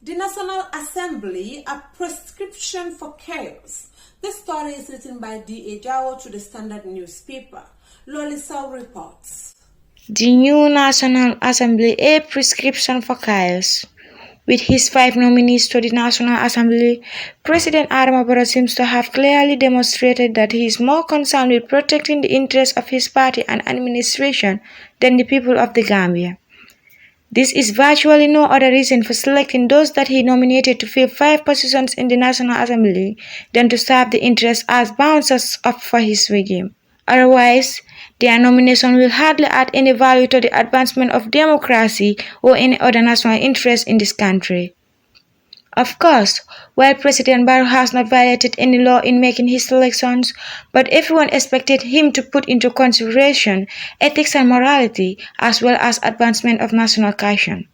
The National Assembly, a prescription for chaos. This story is written by D.A. Jawo to the Standard newspaper. Lolisau reports. The new National Assembly, a prescription for chaos. With his 5 nominees to the National Assembly, President Adama Barrow seems to have clearly demonstrated that he is more concerned with protecting the interests of his party and administration than the people of the Gambia. This is virtually no other reason for selecting those that he nominated to fill 5 positions in the National Assembly than to serve the interests as bouncers up for his regime. Otherwise, their nomination will hardly add any value to the advancement of democracy or any other national interest in this country. Of course, while President Barrow has not violated any law in making his selections, but everyone expected him to put into consideration ethics and morality as well as advancement of national cohesion.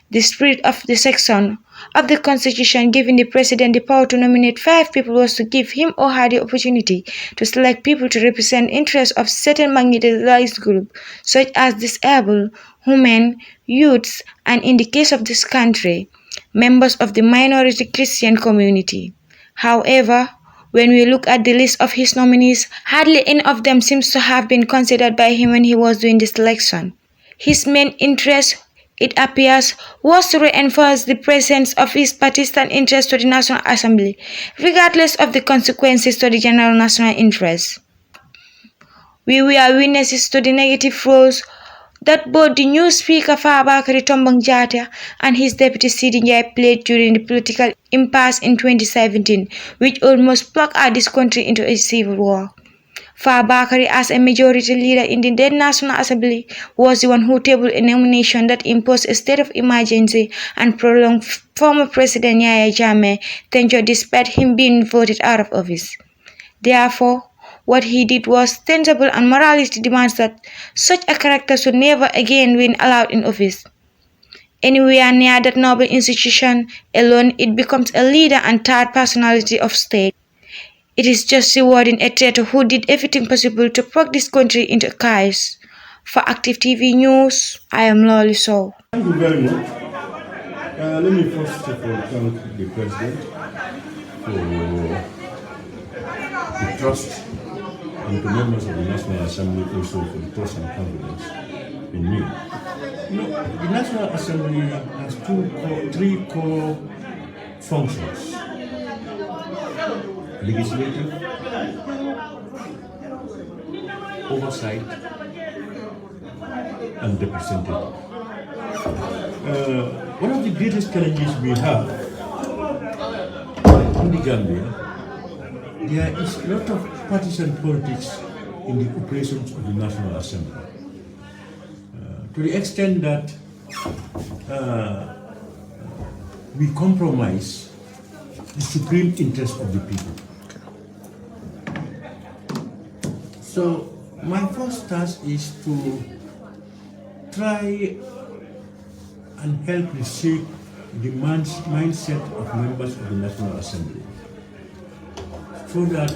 The spirit of the section of the Constitution giving the President the power to nominate 5 people was to give him or her the opportunity to select people to represent interests of certain marginalized groups, such as disabled, women, youths, and in the case of this country, members of the minority Christian community. However, when we look at the list of his nominees, hardly any of them seems to have been considered by him when he was doing the selection. His main interest, it appears, was to reinforce the presence of his partisan interest to the National Assembly, regardless of the consequences to the general national interest. We were witnesses to the negative roles that both the new Speaker Fabakary Tombong Jatta and his Deputy Sidi Njai played during the political impasse in 2017, which almost plunged this country into a civil war. Fabakary, as a majority leader in the then National Assembly, was the one who tabled a nomination that imposed a state of emergency and prolonged former President Yahya Jammeh tenure despite him being voted out of office. Therefore, what he did was sensible, and morality demands that such a character should never again be allowed in office. Anywhere near that noble institution alone, it becomes a leader and third personality of state. It is just rewarding a traitor who did everything possible to plug this country into chaos. For Active TV News, I am Loli Sow. Thank you very much. Let me first of all thank the President for the trust and the members of the National Assembly also for the trust and confidence in me. The National Assembly has three core functions: legislative, oversight, and representative. One of the greatest challenges we have in the Gambia, there is a lot of partisan politics in the operations of the National Assembly. To the extent that we compromise the supreme interest of the people. So my first task is to try and help reshape the mindset of members of the National Assembly, so that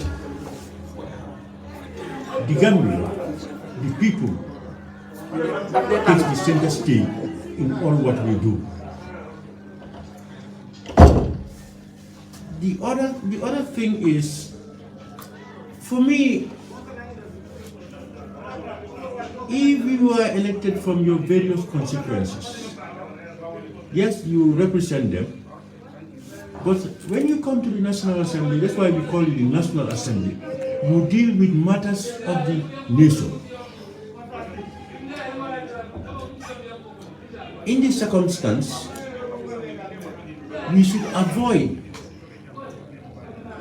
the Gambia, the people, takes the center stage in all what we do. The other thing is, for me, if you are elected from your various constituencies, yes, you represent them, but when you come to the National Assembly, that's why we call it the National Assembly, you deal with matters of the nation. In this circumstance, we should avoid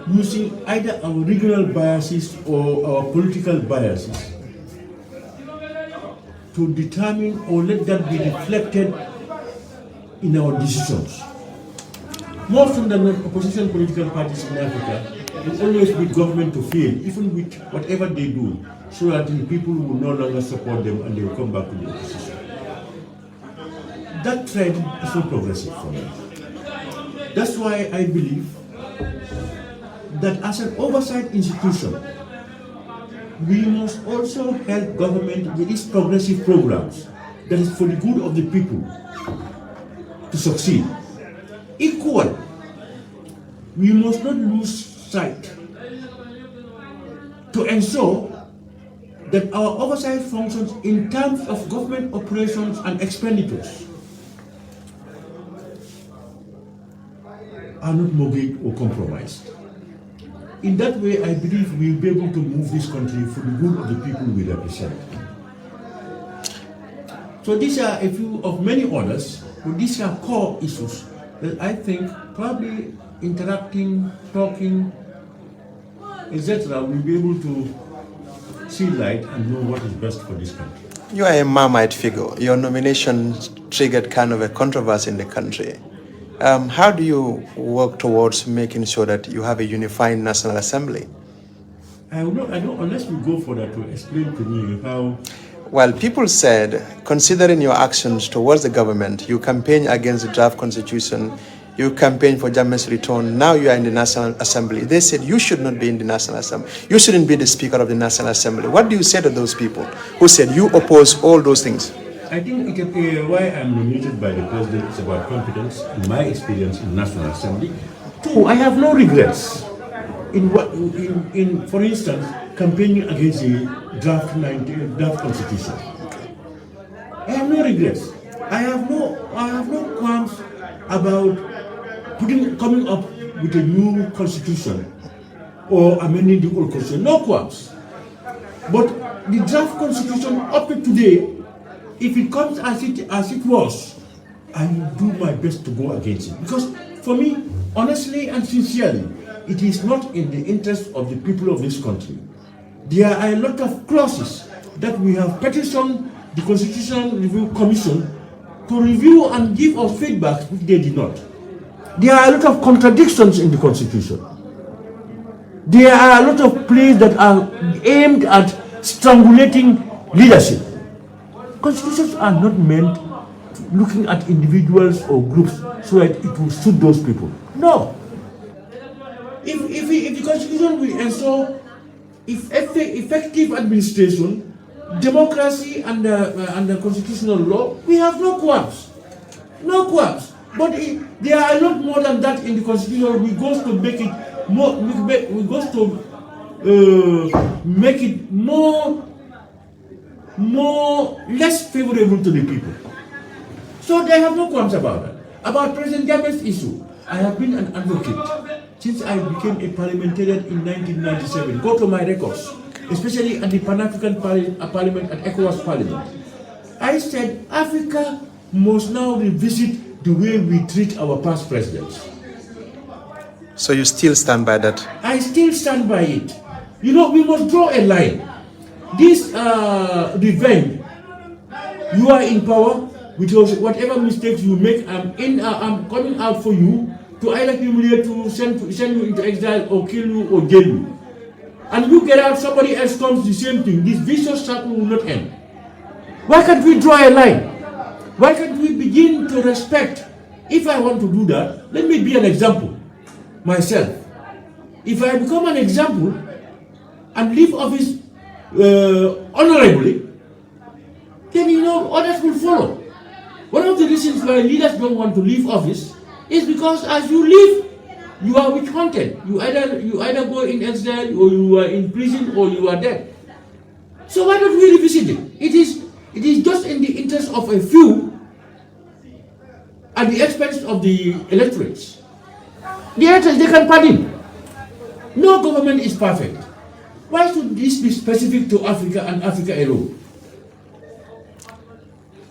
using either our regional biases or our political biases to determine or let that be reflected in our decisions. More often than not, opposition political parties in Africa will always be government to fail, even with whatever they do, so that the people will no longer support them and they will come back to the opposition. That trend is not progressive for me. That's why I believe that as an oversight institution, we must also help government with its progressive programs that is for the good of the people to succeed. equal. We must not lose sight to ensure that our oversight functions in terms of government operations and expenditures are not mortgaged or compromised. In that way, I believe we will be able to move this country for the good of the people we represent. So these are a few of many others, but these are core issues that I think probably interacting, talking, etc., will be able to see light and know what is best for this country. You are a Marmite figure. Your nomination triggered kind of a controversy in the country. How do you work towards making sure that you have a unified National Assembly? I don't, unless we go further to explain to me how. Well, people said, considering your actions towards the government, you campaign against the draft constitution, you campaign for Jammeh's return, now you are in the National Assembly. They said you should not be in the National Assembly. You shouldn't be the Speaker of the National Assembly. What do you say to those people who said you oppose all those things? I think why I'm nominated by the President is about competence, in my experience in National Assembly. Two, I have no regrets in for instance, campaigning against the draft constitution. I have no regrets. I have no qualms about coming up with a new constitution or amending the old constitution. No qualms. But the draft constitution up to today, if it comes as it was, I will do my best to go against it. Because for me, honestly and sincerely, it is not in the interest of the people of this country. There are a lot of clauses that we have petitioned the Constitutional Review Commission to review and give us feedback, which they did not. There are a lot of contradictions in the Constitution. There are a lot of plays that are aimed at strangulating leadership. Constitutions are not meant looking at individuals or groups so that it will suit those people. No. If the Constitution will ensure effective administration, democracy, and the constitutional law, we have no qualms. No qualms. But there are a lot more than that in the Constitution. We goes to make it more. We goes to make it less favorable to the people. So they have no qualms about that. About President Jammeh's issue, I have been an advocate since I became a parliamentarian in 1997. Go to my records, especially at the Pan-African Parliament and ECOWAS Parliament. I said Africa must now revisit the way we treat our past presidents. So you still stand by that? I still stand by it. You know, we must draw a line. This revenge, you are in power, because whatever mistakes you make, I'm coming out for you to either humiliate you, send you into exile, or kill you, or jail you. And you get out, somebody else comes, the same thing. This vicious cycle will not end. Why can't we draw a line? Why can't we begin to respect? If I want to do that, let me be an example myself. If I become an example and leave office honorably, then you know others will follow. One of the reasons why leaders don't want to leave office is because as you leave, you are witch hunted. You either go in exile, or you are in prison, or you are dead. So why don't we revisit it? It is just in the interest of a few at the expense of the electorates. The electorates, they can pardon. No government is perfect. Why should this be specific to Africa and Africa alone?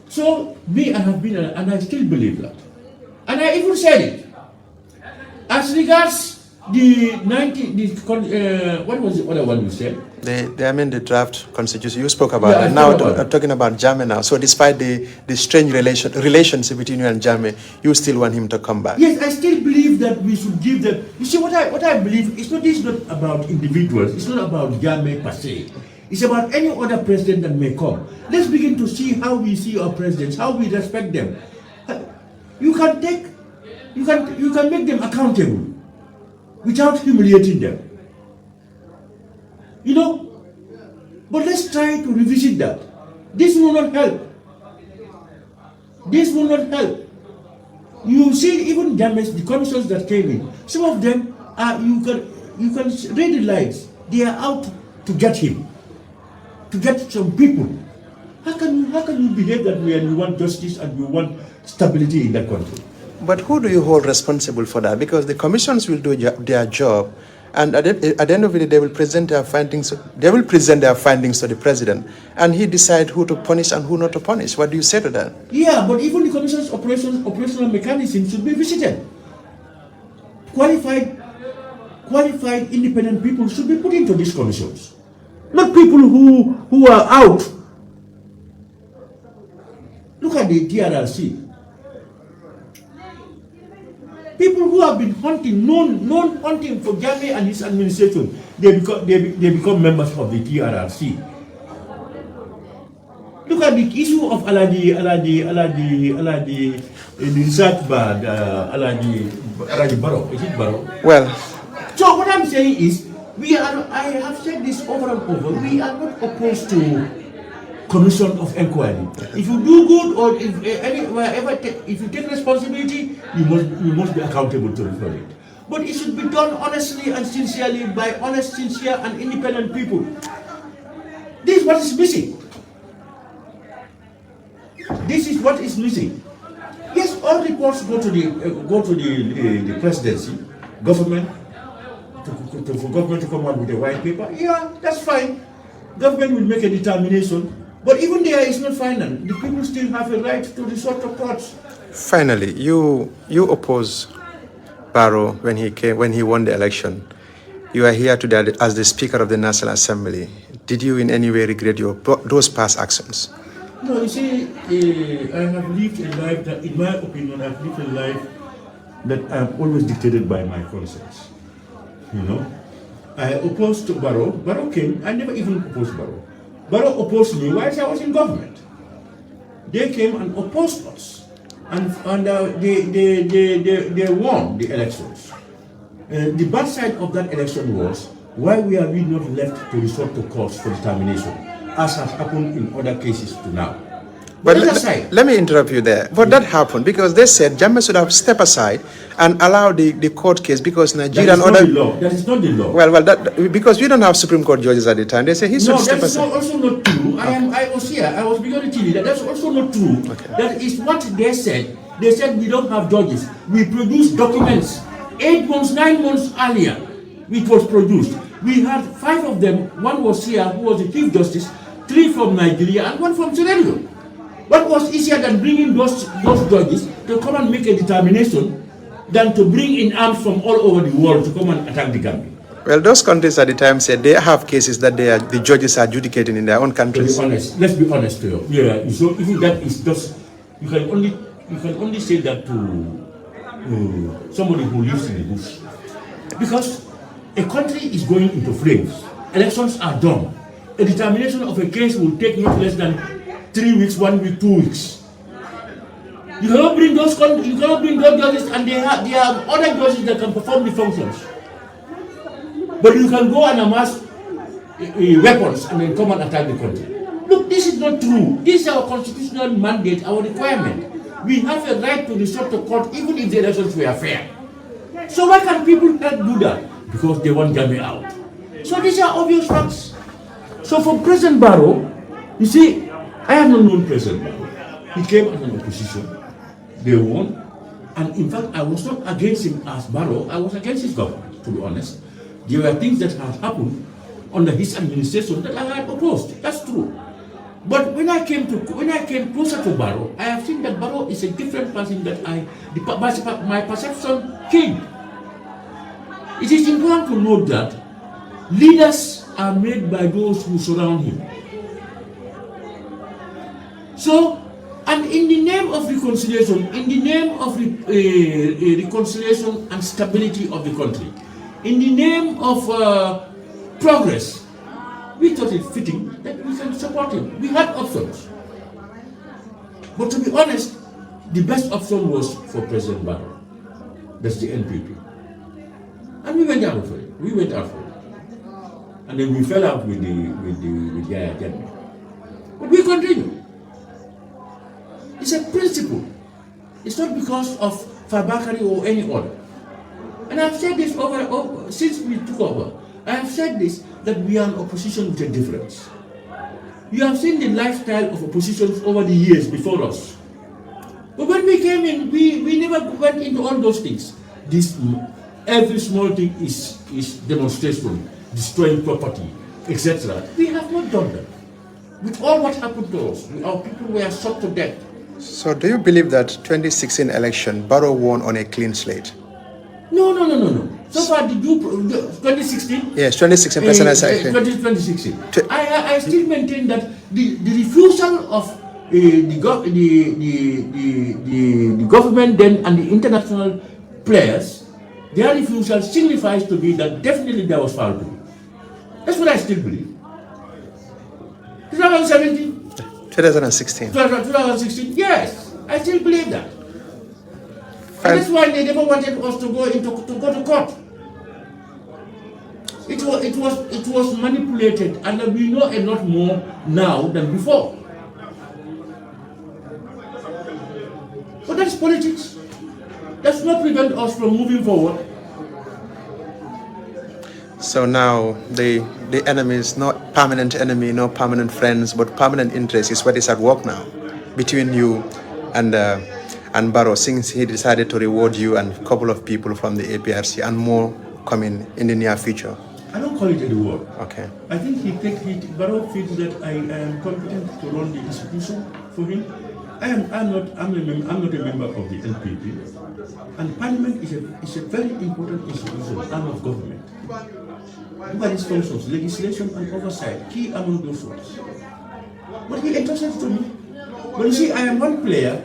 So, me, I have been, and I still believe that. And I even said it. As regards what was the other one you said? I mean the draft constitution. You spoke about it. Now I'm talking about Jammeh now. So despite the strange relationship between you and Jammeh, you still want him to come back? Yes, I still believe that we should give them. You see, what I believe, this is not about individuals. It's not about Jammeh per se. It's about any other president that may come. Let's begin to see how we see our presidents, how we respect them. You can make them accountable without humiliating them. You know, but let's try to revisit that. This will not help. This will not help. You see, even the commissions that came in, some of them are, you can read the lines. They are out to get him, to get some people. How can you behave that way and you want justice and you want stability in that country? But who do you hold responsible for that? Because the commissions will do their job, and at the end of the day, they will present their findings. They will present their findings to the president, and he decide who to punish and who not to punish. What do you say to that? Yeah, but even the commission's operational mechanism should be visited. Qualified, independent people should be put into these commissions, not people who are out. Look at the DRRC. People who have been hunting, known hunting for Gambia and his administration, they become members of the TRRC. Look at the issue of Aladi, the research bad, Aladi Barrow. Is it Barrow? Well, so what I'm saying is, I have said this over and over, we are not opposed to commission of inquiry. If you do good or if you take responsibility, you must be accountable to it. But it should be done honestly and sincerely by honest, sincere and independent people. This is what is missing. This is what is missing. Yes, all reports go to the presidency, government, for government to come out with a white paper. Yeah, that's fine. Government will make a determination. But even there is not final. The people still have a right to resort to courts. Finally, you oppose Barrow when he won the election. You are here today as the Speaker of the National Assembly. Did you in any way regret those past actions? No, you see, I have lived a life that, in my opinion, I've lived a life that I'm always dictated by my conscience. You know, I opposed to Barrow. Barrow came. I never even opposed Barrow. Barrow opposed me whilst I was in government. They came and opposed us, and they won the elections. The bad side of that election was, why are we not left to resort to courts for determination, as has happened in other cases to now? But let me interrupt you there. But that happened because they said Gambia should have stepped aside and allow the court case because Nigeria and other... That is not the law. Well, because we don't have Supreme Court judges at the time. They say he should step aside. No, that's also not true. I was here. I was beginning to tell you that that's also not true. Okay. That is what they said. They said we don't have judges. We produced documents 8 months, 9 months earlier. It was produced. We had 5 of them. One was here, who was the Chief Justice, 3 from Nigeria, and 1 from Sierra Leone. What was easier than bringing those judges to come and make a determination than to bring in arms from all over the world to come and attack the Gambia? Well, those countries at the time said they have cases that the judges are adjudicating in their own countries. Let's be honest to you. Yeah, so even that is just, you can only say that to somebody who lives in the bush. Because a country is going into flames. Elections are done. A determination of a case will take not less than 3 weeks, 1 week, 2 weeks. You cannot bring those judges, and there are other judges that can perform the functions. But you can go and amass weapons and then come and attack the country. Look, this is not true. This is our constitutional mandate, our requirement. We have a right to resort to court even if the elections were fair. So why can people not do that? Because they want Gambia out. So these are obvious facts. So for President Barrow, you see, I have not known President Barrow. He came as an opposition. They won. And in fact, I was not against him as Barrow. I was against his government, to be honest. There were things that had happened under his administration that I had opposed. That's true. But when I came closer to Barrow, I have seen that Barrow is a different person that my perception changed. It is important to note that leaders are made by those who surround him. So, and in the name of reconciliation, in the name of reconciliation and stability of the country, in the name of progress, we thought it fitting that we can support him. We had options. But to be honest, the best option was for President Barrow. That's the NPP. And we went out for it. And then we fell out with Yaya Jammeh. But we continue. It's a principle. It's not because of Fabakary or any other. And I've said this since we took over. I have said this, that we are an opposition with a difference. You have seen the lifestyle of oppositions over the years before us. But when we came in, we never went into all those things. Every small thing is demonstration, destroying property, etc. We have not done that. With all what happened to us, our people were shot to death. So do you believe that 2016 election, Barrow won on a clean slate? No. So far, 2016? Yes, 2016 presidential election. 2016. I still maintain that the refusal of the government then and the international players, their refusal signifies to me that definitely there was foul play. That's what I still believe. 2017? 2016. 2016, yes, I still believe that. And that's why they never wanted us to go to court. It was manipulated, and we know a lot more now than before. But that's politics. Does not prevent us from moving forward. So now the enemy is not permanent enemy, no permanent friends, but permanent interest is what is at work now between you and Barrow, since he decided to reward you and a couple of people from the APRC and more coming in the near future. I don't call it a reward. Okay. I think Barrow feels that I am competent to run the institution for him. I'm not a member of the NPP, and Parliament is a very important institution, arm of government. Look at its functions, legislation and oversight, key among those ones. But he entrusted to me. But you see, I am one player,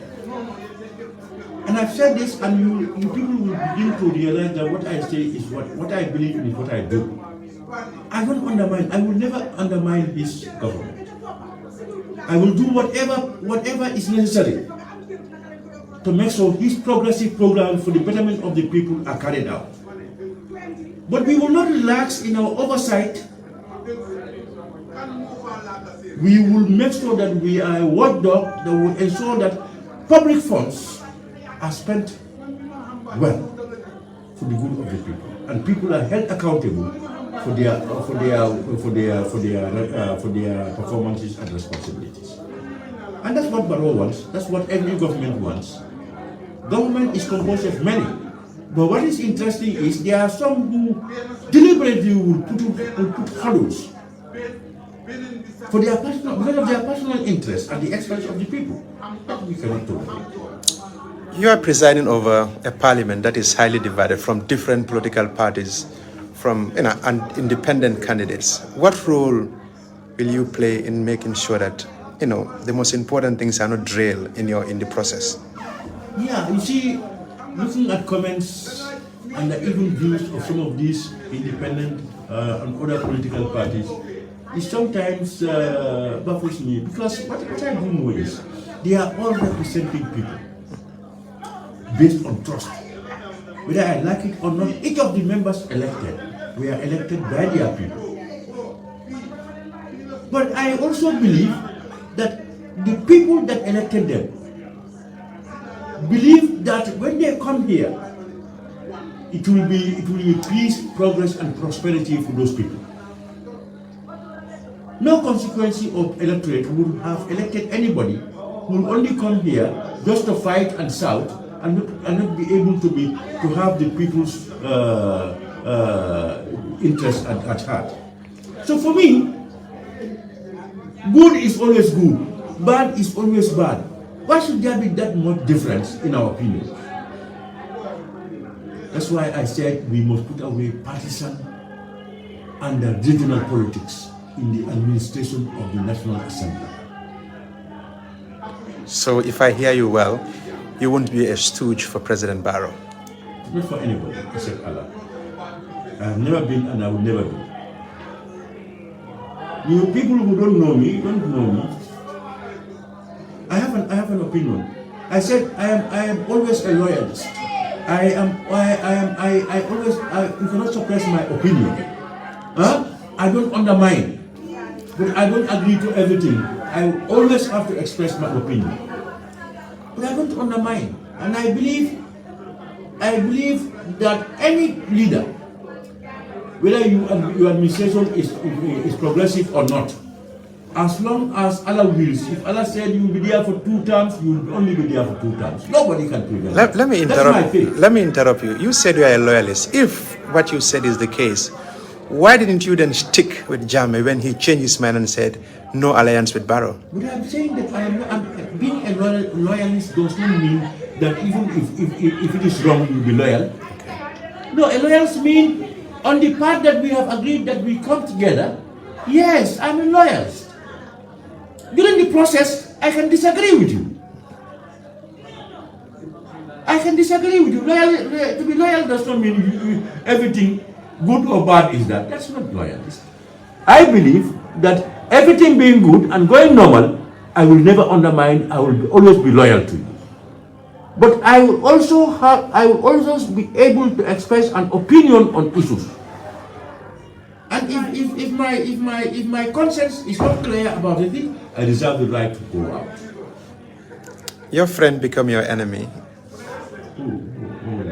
and I've said this, and you people will begin to realize that what I say is what I believe in is what I do. I will never undermine his government. I will do whatever is necessary to make sure his progressive programs for the betterment of the people are carried out. But we will not relax in our oversight. We will make sure that we are a watchdog that will ensure that public funds are spent well for the good of the people, and people are held accountable for their performances and responsibilities. And that's what Barrow wants. That's what every government wants. Government is composed of many. But what is interesting is there are some who deliberately will put hurdles for because of their personal interest at the expense of the people. That we cannot tolerate. You are presiding over a parliament that is highly divided from different political parties, from and independent candidates. What role will you play in making sure that the most important things are not derailed in the process? Yeah, you see, looking at comments and the even views of some of these independent and other political parties, it sometimes baffles me, because what I do know is they are all representing people based on trust. Whether I like it or not, each of the members elected were elected by their people. But I also believe that the people that elected them believe that when they come here, it will be peace, progress, and prosperity for those people. No consequence of electorate would have elected anybody who will only come here just to fight and shout and not be able to have the people's interest at heart. So for me, good is always good, bad is always bad. Why should there be that much difference in our opinion? That's why I said we must put away partisan and regional politics in the administration of the National Assembly. So if I hear you well, you won't be a stooge for President Barrow? Not for anybody except Allah. I have never been and I will never be. You people who don't know me. I have an opinion. I said I am always a loyalist. I always you cannot suppress my opinion. I don't undermine, but I don't agree to everything. I always have to express my opinion. But I don't undermine, and I believe I believe that any leader, whether your administration is progressive or not, as long as Allah wills, if Allah said you will be there for 2 terms, you will only be there for 2 terms. Nobody can prevent it. Let me interrupt. Let me interrupt you. You said you are a loyalist. If what you said is the case, why didn't you then stick with Jammeh when he changed his mind and said no alliance with Barrow? But I'm saying that being a loyalist does not mean that even if it is wrong, you'll be loyal. Okay. No, a loyalist means on the part that we have agreed that we come together, yes, I'm a loyalist. During the process, I can disagree with you. I can disagree with you. To be loyal does not mean everything good or bad is that. That's not loyalist. I believe that everything being good and going normal, I will never undermine. I will always be loyal to you. But I will also be able to express an opinion on issues. And if my conscience is not clear about anything, I reserve the right to go out. Your friend become your enemy.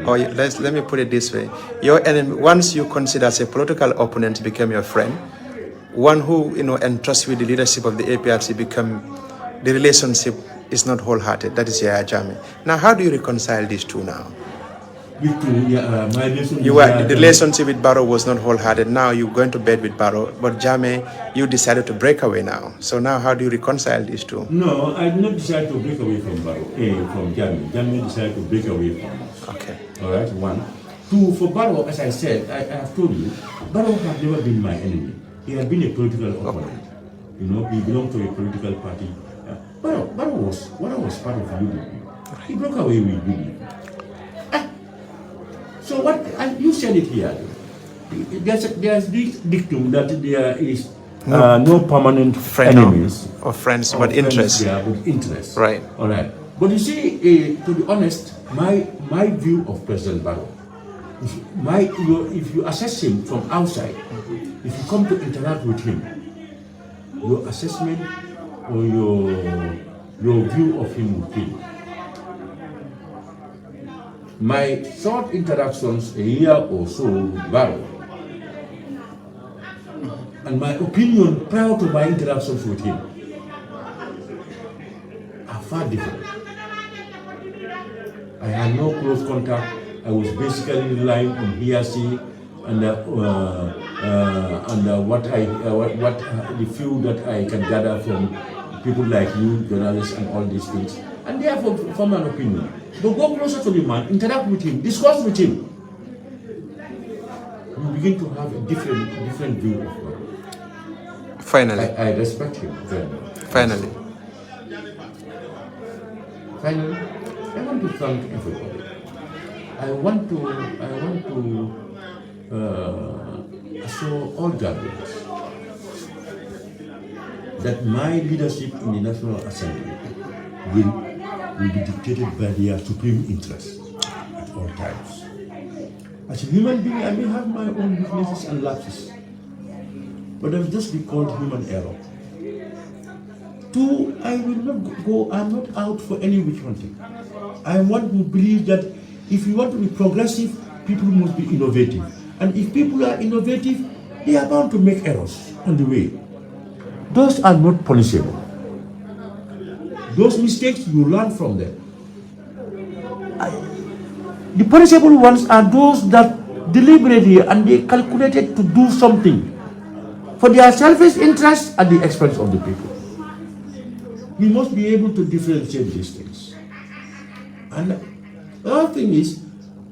Or let me put it this way: your enemy, once you consider as a political opponent, become your friend. One who entrusts with the leadership of the APRC the relationship is not wholehearted. That is Yahya Jammeh. Now, how do you reconcile these two now? The relationship with Barrow was not wholehearted. Now you're going to bed with Barrow, but Jammeh, you decided to break away now. So now, how do you reconcile these two? No, I did not decide to break away from Barrow, from Jammeh. Jammeh decided to break away from us. Okay. All right. 1, 2. For Barrow, as I said, I have told you, Barrow has never been my enemy. He has been a political opponent. Okay. He belonged to a political party. Barrow was part of UDP. He broke away with UDP. So what you said it here? There's this dictum that there is no permanent enemies or friends, but interest. Yeah, but interest. Right. All right. But you see, to be honest, my view of President Barrow, if you assess him from outside, if you come to interact with him, your assessment or your view of him will change. My short interactions a year or so with Barrow and my opinion prior to my interactions with him are far different. I had no close contact. I was basically relying on hearsay and what the few that I can gather from people like you, journalists, and all these things, and therefore form an opinion. But go closer to the man, interact with him, discuss with him. You begin to have a different view of God. Finally. I respect him very much. Finally, I want to thank everybody. I want to assure all Gambians that my leadership in the National Assembly will be dictated by their supreme interests at all times. As a human being, I may have my own weaknesses and lapses, but I'll just be called human error. 2, I will not go, I'm not out for any witch hunting. I want to believe that if you want to be progressive, people must be innovative. And if people are innovative, they are bound to make errors on the way. Those are not punishable. Those mistakes, you learn from them. The punishable ones are those that deliberately and they calculated to do something for their selfish interests at the expense of the people. We must be able to differentiate these things. And the other thing is,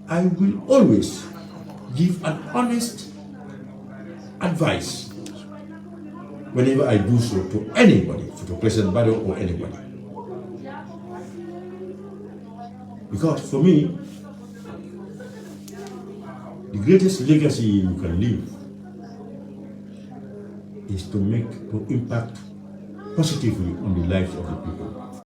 I will always give an honest advice whenever I do so to anybody, to President Barrow or anybody. Because for me, the greatest legacy you can leave is to impact positively on the lives of the people.